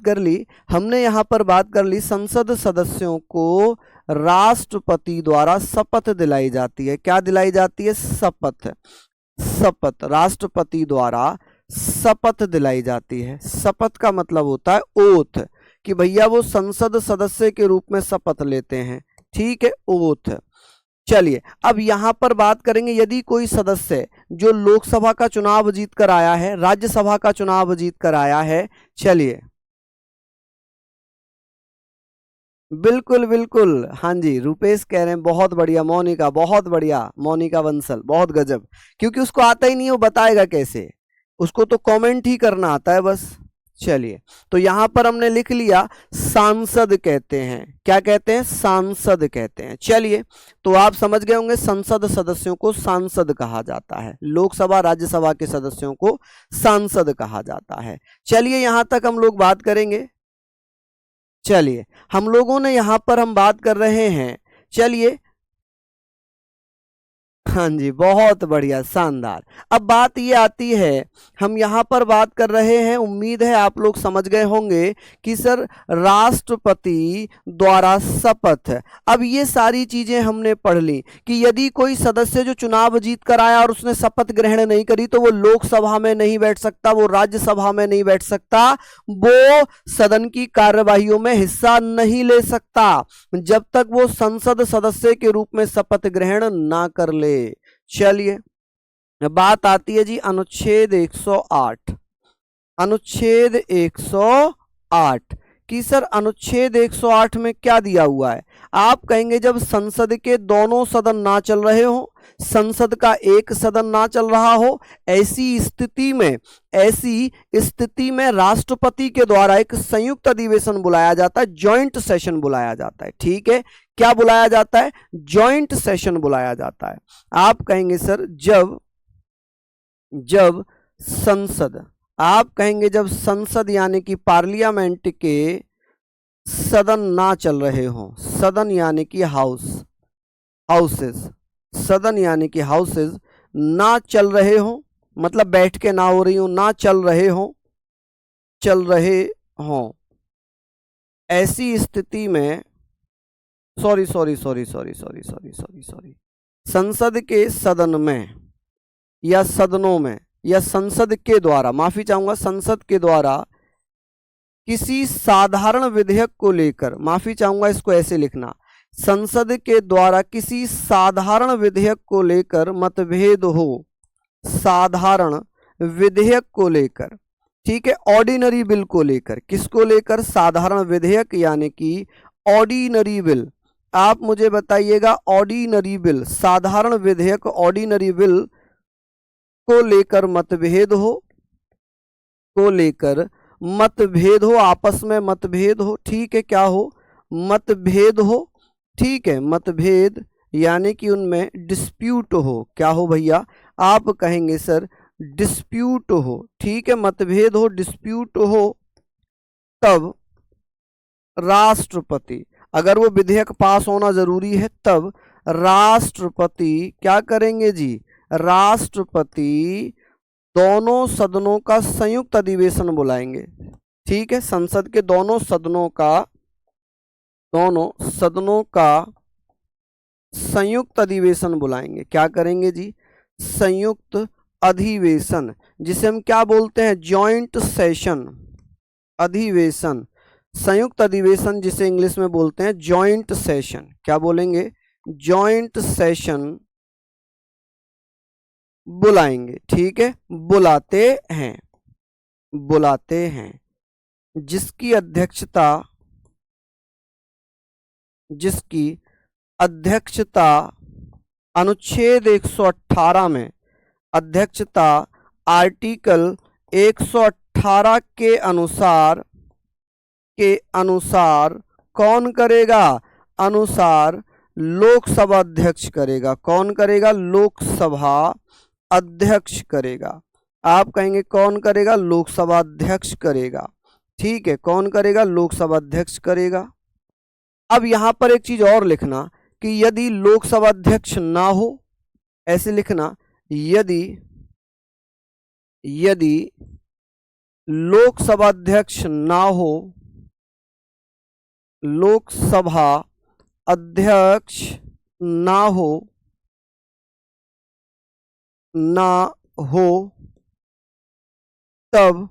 कर ली संसद सदस्यों को राष्ट्रपति द्वारा शपथ दिलाई जाती है। क्या दिलाई जाती है? शपथ राष्ट्रपति द्वारा शपथ दिलाई जाती है। शपथ का मतलब होता है ओथ, कि भैया वो संसद सदस्य के रूप में शपथ लेते हैं। ठीक है, ओथ। चलिए अब यहां पर बात करेंगे, यदि कोई सदस्य जो लोकसभा का चुनाव जीत कर आया है, राज्यसभा का चुनाव जीत कर आया है, चलिए बिल्कुल बिल्कुल, हाँ जी रुपेश कह रहे हैं, बहुत बढ़िया मोनिका, बहुत बढ़िया मोनिका बंसल, बहुत गजब। क्योंकि उसको आता ही नहीं है, वो बताएगा कैसे, उसको तो कमेंट ही करना आता है बस। चलिए तो यहां पर हमने लिख लिया सांसद कहते हैं, क्या कहते हैं, सांसद कहते हैं। चलिए तो आप समझ गए होंगे संसद सदस्यों को सांसद कहा जाता है, लोकसभा राज्यसभा के सदस्यों को सांसद कहा जाता है। चलिए यहां तक हम लोग बात करेंगे। चलिए हम लोगों ने यहां पर हम बात कर रहे हैं, चलिए हाँ जी बहुत बढ़िया शानदार। अब बात ये आती है, हम यहाँ पर बात कर रहे हैं, उम्मीद है आप लोग समझ गए होंगे कि सर राष्ट्रपति द्वारा शपथ। अब ये सारी चीजें हमने पढ़ ली कि यदि कोई सदस्य जो चुनाव जीत कर आया और उसने शपथ ग्रहण नहीं करी तो वो लोकसभा में नहीं बैठ सकता, वो राज्यसभा में नहीं बैठ सकता, वो सदन की कार्यवाहियों में हिस्सा नहीं ले सकता जब तक वो संसद सदस्य के रूप में शपथ ग्रहण ना कर ले। चलिए बात आती है जी अनुच्छेद 108, अनुच्छेद 108 कि सर अनुच्छेद 108 में क्या दिया हुआ है। आप कहेंगे जब संसद के दोनों सदन ना चल रहे हो, संसद का एक सदन ना चल रहा हो, ऐसी स्थिति में राष्ट्रपति के द्वारा एक संयुक्त अधिवेशन बुलाया जाता है, जॉइंट सेशन बुलाया जाता है। ठीक है, क्या बुलाया जाता है, जॉइंट सेशन बुलाया जाता है। आप कहेंगे सर जब जब संसद, आप कहेंगे जब संसद यानी कि पार्लियामेंट के सदन ना चल रहे हो, सदन यानी कि हाउसेस, सदन यानी कि हाउसेस ना चल रहे हो, मतलब बैठ के ना हो रही हो, ना चल रहे हो, चल रहे हो, ऐसी स्थिति में सॉरी संसद के सदन में या सदनों में या संसद के द्वारा, माफी चाहूंगा, संसद के द्वारा किसी साधारण विधेयक को लेकर, माफी चाहूंगा इसको ऐसे लिखना, संसद के द्वारा किसी साधारण विधेयक को लेकर मतभेद हो, साधारण विधेयक को लेकर, ठीक है, ऑर्डिनरी बिल को लेकर, किसको लेकर, साधारण विधेयक यानी कि ऑर्डिनरी बिल। आप मुझे बताइएगा ऑर्डिनरी बिल, साधारण विधेयक ऑर्डिनरी बिल को लेकर मतभेद हो, को लेकर मतभेद हो, आपस में मतभेद हो, ठीक है, क्या हो, मतभेद हो, ठीक है, मतभेद यानी कि उनमें डिस्प्यूट हो, क्या हो भैया, आप कहेंगे सर डिस्प्यूट हो, ठीक है, मतभेद हो, डिस्प्यूट हो, तब राष्ट्रपति, अगर वो विधेयक पास होना जरूरी है तब राष्ट्रपति क्या करेंगे जी, राष्ट्रपति दोनों सदनों का संयुक्त अधिवेशन बुलाएंगे। ठीक है, संसद के दोनों सदनों का संयुक्त अधिवेशन बुलाएंगे। क्या करेंगे जी, संयुक्त अधिवेशन, जिसे हम क्या बोलते हैं, जॉइंट सेशन, अधिवेशन, संयुक्त अधिवेशन जिसे इंग्लिश में बोलते हैं जॉइंट सेशन। क्या बोलेंगे, जॉइंट सेशन बुलाएंगे। ठीक है, बुलाते हैं जिसकी अध्यक्षता अनुच्छेद 118 में, अध्यक्षता आर्टिकल 118 के अनुसार कौन करेगा, अनुसार लोकसभा अध्यक्ष करेगा। कौन करेगा, लोकसभा अध्यक्ष करेगा। आप कहेंगे कौन करेगा, लोकसभा अध्यक्ष करेगा। ठीक है, कौन करेगा, लोकसभा अध्यक्ष करेगा। अब यहां पर एक चीज और लिखना कि यदि लोकसभा अध्यक्ष ना हो, ऐसे लिखना, यदि लोकसभा अध्यक्ष ना हो, लोकसभा अध्यक्ष ना हो तब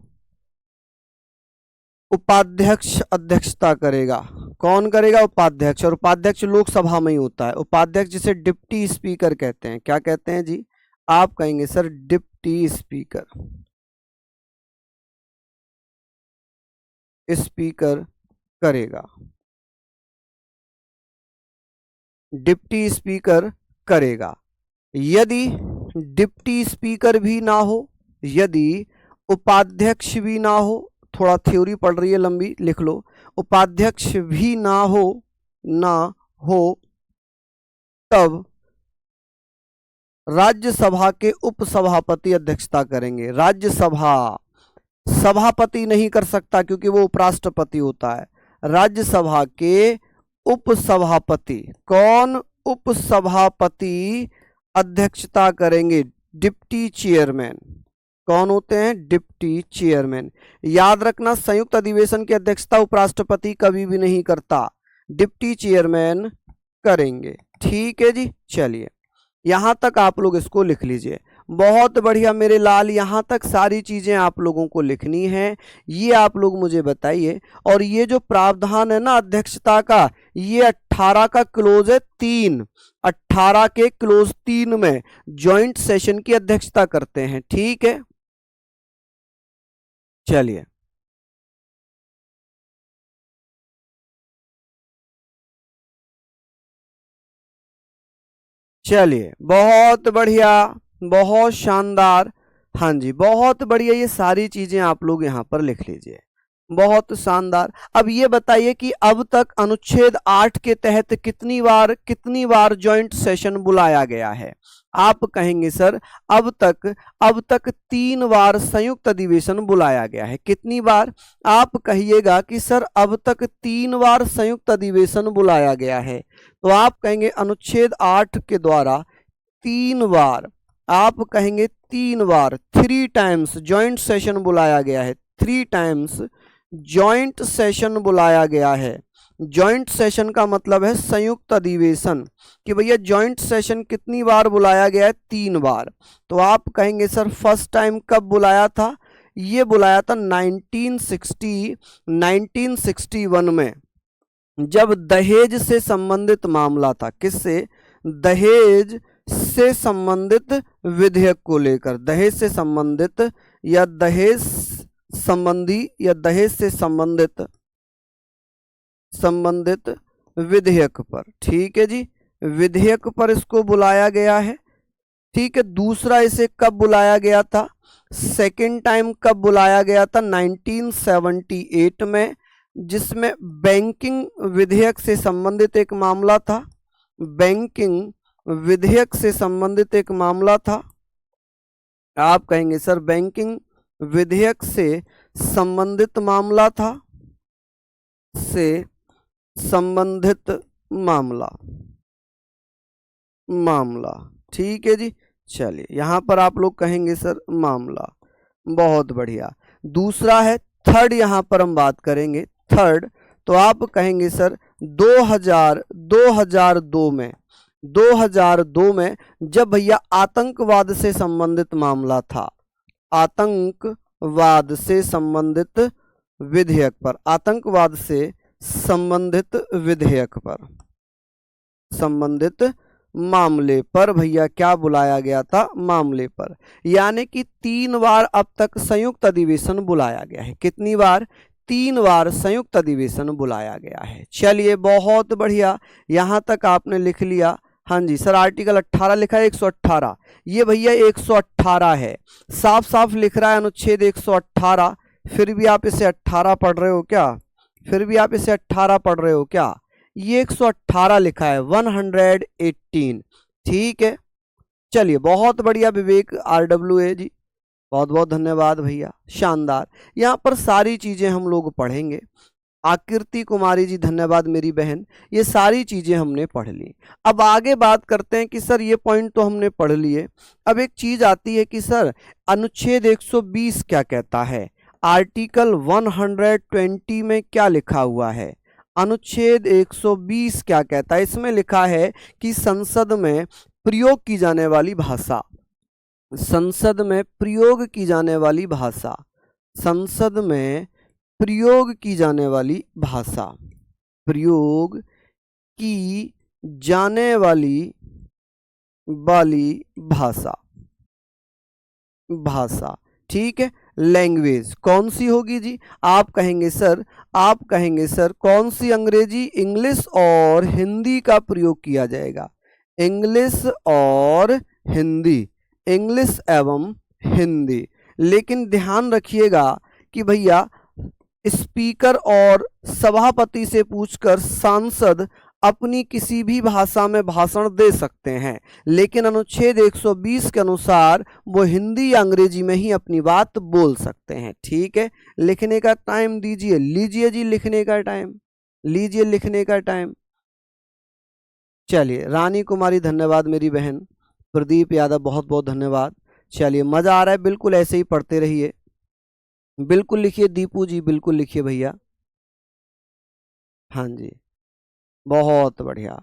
उपाध्यक्ष अध्यक्षता करेगा। कौन करेगा? उपाध्यक्ष। और उपाध्यक्ष लोकसभा में ही होता है। उपाध्यक्ष जिसे डिप्टी स्पीकर कहते हैं। क्या कहते हैं जी? आप कहेंगे सर डिप्टी स्पीकर। स्पीकर करेगा, डिप्टी स्पीकर करेगा। यदि डिप्टी स्पीकर भी ना हो, यदि उपाध्यक्ष भी ना हो, थोड़ा थ्योरी पढ़ रही है लंबी, लिख लो। उपाध्यक्ष भी ना हो तब राज्यसभा के उपसभापति अध्यक्षता करेंगे। राज्यसभा सभापति नहीं कर सकता क्योंकि वो उपराष्ट्रपति होता है। राज्यसभा के उपसभापति, कौन? उपसभापति अध्यक्षता करेंगे, डिप्टी चेयरमैन। कौन होते हैं? Deputy chairman. याद रखना, संयुक्त अधिवेशन की अध्यक्षता उपराष्ट्रपति कभी भी नहीं करता, डिप्टी चेयरमैन करेंगे। ठीक है जी, चलिए यहां तक आप लोग इसको लिख लीजिए। बहुत बढ़िया मेरे लाल, यहाँ तक सारी चीजें आप लोगों को लिखनी है। ये आप लोग मुझे बताइए। और ये जो प्रावधान है ना अध्यक्षता का, ये 18 का क्लोज है 3, 18 के क्लोज 3 में ज्वाइंट सेशन की अध्यक्षता करते हैं। ठीक है, चलिए चलिए, बहुत बढ़िया, बहुत शानदार। हाँ जी, बहुत बढ़िया। ये सारी चीजें आप लोग यहाँ पर लिख लीजिए, बहुत शानदार। अब ये बताइए कि अब तक अनुच्छेद 8 के तहत कितनी बार ज्वाइंट सेशन बुलाया गया है? आप कहेंगे सर अब तक 3 बार संयुक्त अधिवेशन बुलाया गया है। कितनी बार? आप कहिएगा कि सर अब तक 3 बार संयुक्त अधिवेशन बुलाया गया है, तो आप कहेंगे अनुच्छेद 8 के द्वारा 3 बार, आप कहेंगे 3 बार, 3 टाइम्स ज्वाइंट सेशन बुलाया गया है। 3 टाइम्स ज्वाइंट सेशन बुलाया गया है। ज्वाइंट सेशन का मतलब है संयुक्त अधिवेशन, कि भैया ज्वाइंट सेशन कितनी बार बुलाया गया है? 3 बार। तो आप कहेंगे सर फर्स्ट टाइम कब बुलाया था? ये बुलाया था 1961 में, जब दहेज से संबंधित मामला था। किससे? दहेज से संबंधित विधेयक को लेकर, दहेज से संबंधित या दहेज संबंधी या दहेज से संबंधित विधेयक पर। ठीक है जी, विधेयक पर इसको बुलाया गया है। ठीक है, दूसरा इसे कब बुलाया गया था? सेकेंड टाइम कब बुलाया गया था? 1978 में, जिसमें बैंकिंग विधेयक से संबंधित एक मामला था। बैंकिंग विधेयक से संबंधित एक मामला था। आप कहेंगे सर बैंकिंग विधेयक से संबंधित मामला था, से संबंधित मामला। ठीक है जी, चलिए यहां पर आप लोग कहेंगे सर मामला। बहुत बढ़िया। दूसरा है थर्ड, यहां पर हम बात करेंगे थर्ड, तो आप कहेंगे सर 2002 में जब भैया आतंकवाद से संबंधित मामला था, आतंकवाद से संबंधित विधेयक पर, आतंकवाद से संबंधित विधेयक पर, संबंधित मामले पर भैया क्या बुलाया गया था? मामले पर। यानी कि 3 बार अब तक संयुक्त अधिवेशन बुलाया गया है। कितनी बार? 3 बार संयुक्त अधिवेशन बुलाया गया है। चलिए बहुत बढ़िया, यहां तक आपने लिख लिया। हाँ जी सर, आर्टिकल 18 लिखा है 118, ये भैया 118 है, साफ साफ लिख रहा है अनुच्छेद 118। फिर भी आप इसे 18 पढ़ रहे हो क्या? फिर भी आप इसे 18 पढ़ रहे हो क्या? ये 118 लिखा है, 118। ठीक है, चलिए बहुत बढ़िया विवेक RWA जी, बहुत बहुत धन्यवाद भैया, शानदार। यहाँ पर सारी चीजें हम लोग पढ़ेंगे। आकृति कुमारी जी धन्यवाद मेरी बहन, ये सारी चीजें हमने पढ़ ली। अब आगे बात करते हैं कि सर ये पॉइंट तो हमने पढ़ लिए, अब एक चीज आती है कि सर अनुच्छेद 120 क्या कहता है? आर्टिकल 120 में क्या लिखा हुआ है? अनुच्छेद 120 क्या कहता है? इसमें लिखा है कि संसद में प्रयोग की जाने वाली भाषा, संसद में प्रयोग की जाने वाली भाषा, संसद में प्रयोग की जाने वाली भाषा, प्रयोग की जाने वाली भाषा, भाषा, ठीक है। लैंग्वेज कौन सी होगी जी? आप कहेंगे सर कौन सी अंग्रेजी, इंग्लिश और हिंदी का प्रयोग किया जाएगा? इंग्लिश और हिंदी, इंग्लिश एवं हिंदी। लेकिन ध्यान रखिएगा कि भैया स्पीकर और सभापति से पूछकर सांसद अपनी किसी भी भाषा में भाषण दे सकते हैं, लेकिन अनुच्छेद 120 के अनुसार वो हिंदी या अंग्रेजी में ही अपनी बात बोल सकते हैं, ठीक है। लिखने का टाइम दीजिए, लीजिए जी लिखने का टाइम, लीजिए लिखने का टाइम। चलिए, रानी कुमारी धन्यवाद मेरी बहन, प्रदीप यादव बहुत बहुत धन्यवाद। चलिए, मजा आ रहा है, बिल्कुल ऐसे ही पढ़ते रहिए, बिल्कुल लिखिए दीपू जी, बिल्कुल लिखिए भैया। हाँ जी, बहुत बढ़िया।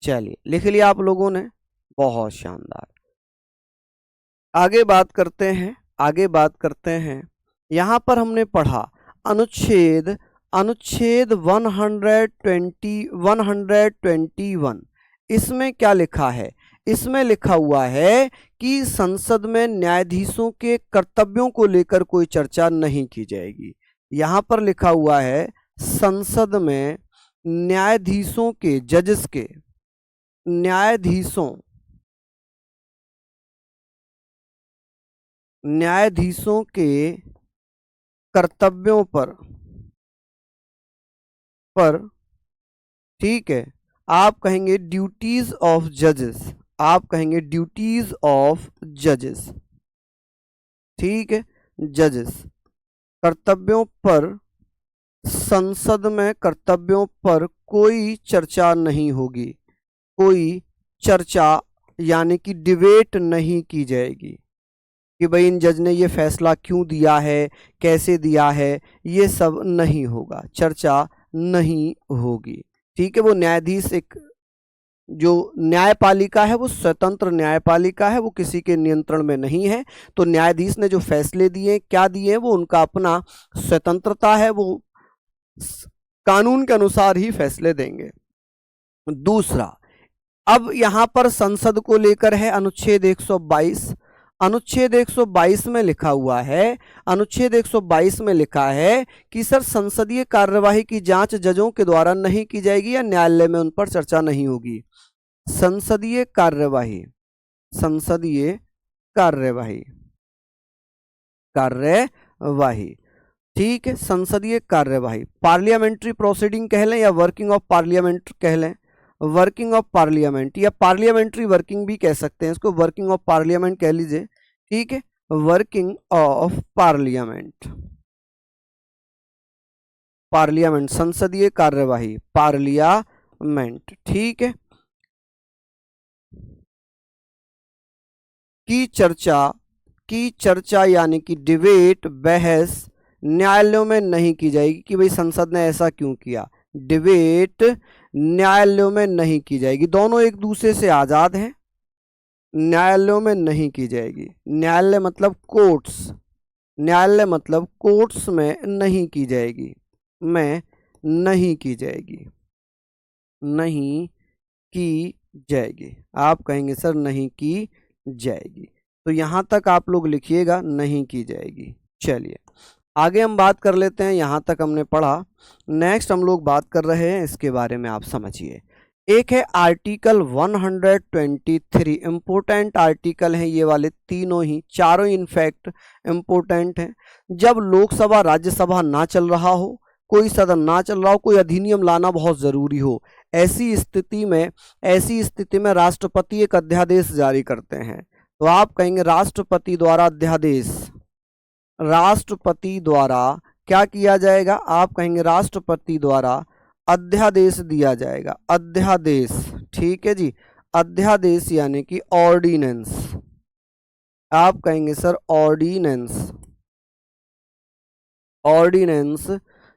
चलिए, लिख लिया आप लोगों ने, बहुत शानदार। आगे बात करते हैं, आगे बात करते हैं। यहां पर हमने पढ़ा अनुच्छेद 121। इसमें क्या लिखा है? इसमें लिखा हुआ है कि संसद में न्यायाधीशों के कर्तव्यों को लेकर कोई चर्चा नहीं की जाएगी। यहां पर लिखा हुआ है संसद में न्यायाधीशों के, जजेस के, न्यायाधीशों के कर्तव्यों पर, ठीक है, आप कहेंगे ड्यूटीज ऑफ जजेस, आप कहेंगे ड्यूटीज ऑफ जजेस, ठीक है। जजेस कर्तव्यों पर, संसद में कर्तव्यों पर कोई चर्चा नहीं होगी, कोई चर्चा यानी कि डिबेट नहीं की जाएगी कि भाई इन जज ने ये फैसला क्यों दिया है, कैसे दिया है, ये सब नहीं होगा, चर्चा नहीं होगी, ठीक है। वो न्यायाधीश, एक जो न्यायपालिका है वो स्वतंत्र न्यायपालिका है, वो किसी के नियंत्रण में नहीं है। तो न्यायाधीश ने जो फैसले दिए, क्या दिए, वो उनका अपना स्वतंत्रता है, वो कानून के अनुसार ही फैसले देंगे। दूसरा, अब यहां पर संसद को लेकर है अनुच्छेद 122। अनुच्छेद 122 में लिखा हुआ है, अनुच्छेद 122 में लिखा है कि सर संसदीय कार्यवाही की जांच जजों के द्वारा नहीं की जाएगी या न्यायालय में उन पर चर्चा नहीं होगी। संसदीय कार्यवाही, संसदीय कार्यवाही, कार्यवाही, ठीक है। संसदीय कार्यवाही, पार्लियामेंट्री प्रोसीडिंग कह लें या वर्किंग ऑफ पार्लियामेंट कह लें, वर्किंग ऑफ पार्लियामेंट या पार्लियामेंट्री वर्किंग भी कह सकते हैं इसको, वर्किंग ऑफ पार्लियामेंट कह लीजिए, ठीक है। वर्किंग ऑफ पार्लियामेंट, पार्लियामेंट, संसदीय कार्यवाही, पार्लियामेंट, ठीक है, की चर्चा यानी कि डिबेट, बहस न्यायालयों में नहीं की जाएगी कि भाई संसद ने ऐसा क्यों किया, डिबेट न्यायालयों में नहीं की जाएगी। दोनों एक दूसरे से आजाद हैं, न्यायालयों में नहीं की जाएगी। न्यायालय मतलब कोर्ट्स, न्यायालय मतलब कोर्ट्स में नहीं की जाएगी, में नहीं की जाएगी, नहीं की जाएगी। आप कहेंगे सर नहीं की जाएगी, तो यहां तक आप लोग लिखिएगा नहीं की जाएगी। चलिए, आगे हम बात कर लेते हैं, यहां तक हमने पढ़ा। नेक्स्ट हम लोग बात कर रहे हैं, इसके बारे में आप समझिए। एक है आर्टिकल 123, इंपोर्टेंट आर्टिकल हैं ये वाले तीनों ही, चारों इनफैक्ट इंपोर्टेंट हैं। जब लोकसभा राज्यसभा ना चल रहा हो, कोई सदन ना चल रहा हो, कोई अधिनियम लाना बहुत जरूरी हो, ऐसी स्थिति में राष्ट्रपति एक अध्यादेश जारी करते हैं। तो आप कहेंगे राष्ट्रपति द्वारा अध्यादेश, राष्ट्रपति द्वारा क्या किया जाएगा? आप कहेंगे राष्ट्रपति द्वारा अध्यादेश दिया जाएगा, अध्यादेश, ठीक है जी। अध्यादेश यानी कि ऑर्डिनेंस, आप कहेंगे सर ऑर्डिनेंस, ऑर्डिनेंस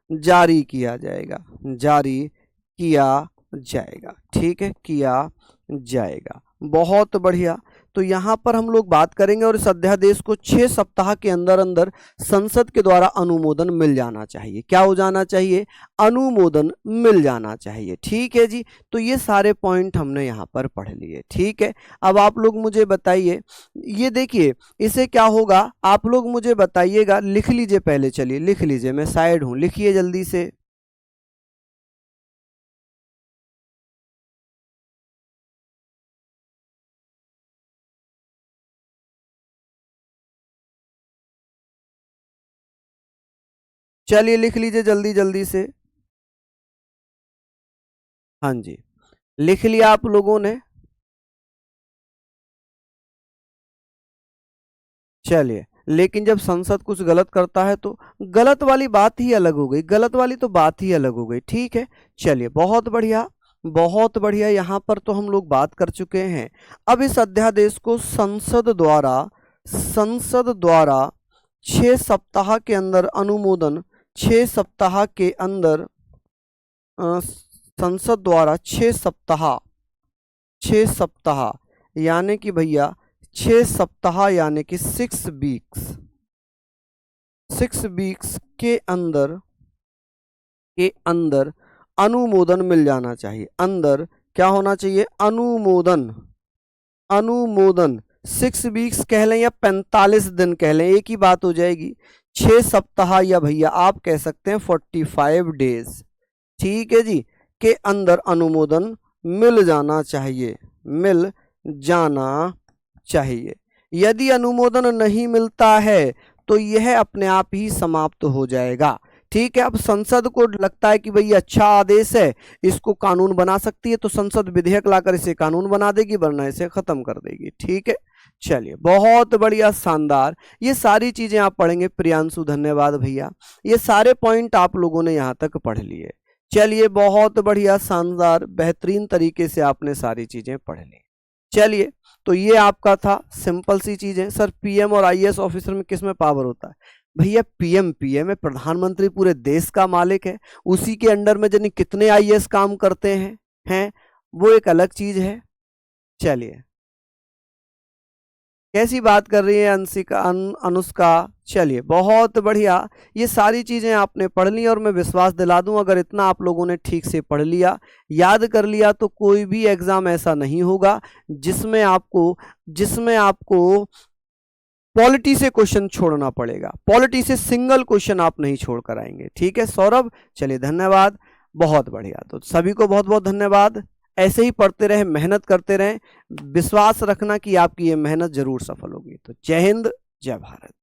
जारी किया जाएगा, जारी किया जाएगा, ठीक है, किया जाएगा। बहुत बढ़िया। तो यहाँ पर हम लोग बात करेंगे और इस अध्यादेश को 6 सप्ताह के अंदर अंदर संसद के द्वारा अनुमोदन मिल जाना चाहिए। क्या हो जाना चाहिए? अनुमोदन मिल जाना चाहिए। ठीक है जी, तो ये सारे पॉइंट हमने यहाँ पर पढ़ लिए। ठीक है, अब आप लोग मुझे बताइए, ये देखिए इसे क्या होगा, आप लोग मुझे बताइएगा, लिख लीजिए पहले, चलिए लिख लीजिए, मैं साइड हूं, लिखिए जल्दी से। चलिए लिख लीजिए जल्दी जल्दी से। हाँ जी, लिख लिया आप लोगों ने? चलिए, लेकिन जब संसद कुछ गलत करता है तो गलत वाली बात ही अलग हो गई, गलत वाली तो बात ही अलग हो गई। ठीक है, चलिए बहुत बढ़िया, बहुत बढ़िया। यहाँ पर तो हम लोग बात कर चुके हैं। अब इस अध्यादेश को संसद द्वारा 6 सप्ताह के अंदर अनुमोदन, 6 सप्ताह के अंदर संसद द्वारा 6 सप्ताह यानी कि भैया 6 सप्ताह यानी कि 6 वीक्स के अंदर अनुमोदन मिल जाना चाहिए। अंदर क्या होना चाहिए? अनुमोदन 6 वीक्स कह लें या 45 दिन कह लें, एक ही बात हो जाएगी। 6 सप्ताह या भैया आप कह सकते हैं 45 डेज, ठीक है जी, के अंदर अनुमोदन मिल जाना चाहिए, मिल जाना चाहिए। यदि अनुमोदन नहीं मिलता है तो यह अपने आप ही समाप्त हो जाएगा। ठीक है, अब संसद को लगता है कि भाई अच्छा आदेश है, इसको कानून बना सकती है, तो संसद विधेयक लाकर इसे कानून बना देगी, वरना इसे खत्म कर देगी। ठीक है, चलिए बहुत बढ़िया, शानदार। ये सारी चीजें आप पढ़ेंगे प्रियांशु, धन्यवाद भैया। ये सारे पॉइंट आप लोगों ने यहाँ तक पढ़ लिए। चलिए बहुत बढ़िया, शानदार, बेहतरीन तरीके से आपने सारी चीजें पढ़ ली। चलिए, तो ये आपका था, सिंपल सी चीजें। सर पीएम और आईएएस ऑफिसर में किस में पावर होता है? भैया पीएम है, प्रधानमंत्री पूरे देश का मालिक है, उसी के अंडर में जानी कितने आईएएस काम करते हैं वो एक अलग चीज है। चलिए, कैसी बात कर रही है अनुष्का? चलिए बहुत बढ़िया, ये सारी चीजें आपने पढ़ ली और मैं विश्वास दिला दूं, अगर इतना आप लोगों ने ठीक से पढ़ लिया, याद कर लिया, तो कोई भी एग्जाम ऐसा नहीं होगा जिसमें आपको पॉलिटी से क्वेश्चन छोड़ना पड़ेगा। पॉलिटी से सिंगल क्वेश्चन आप नहीं छोड़ कर आएंगे। ठीक है सौरभ, चलिए धन्यवाद, बहुत बढ़िया। तो सभी को बहुत बहुत धन्यवाद। ऐसे ही पढ़ते रहें, मेहनत करते रहें, विश्वास रखना कि आपकी ये मेहनत जरूर सफल होगी। तो जय हिंद, जय भारत।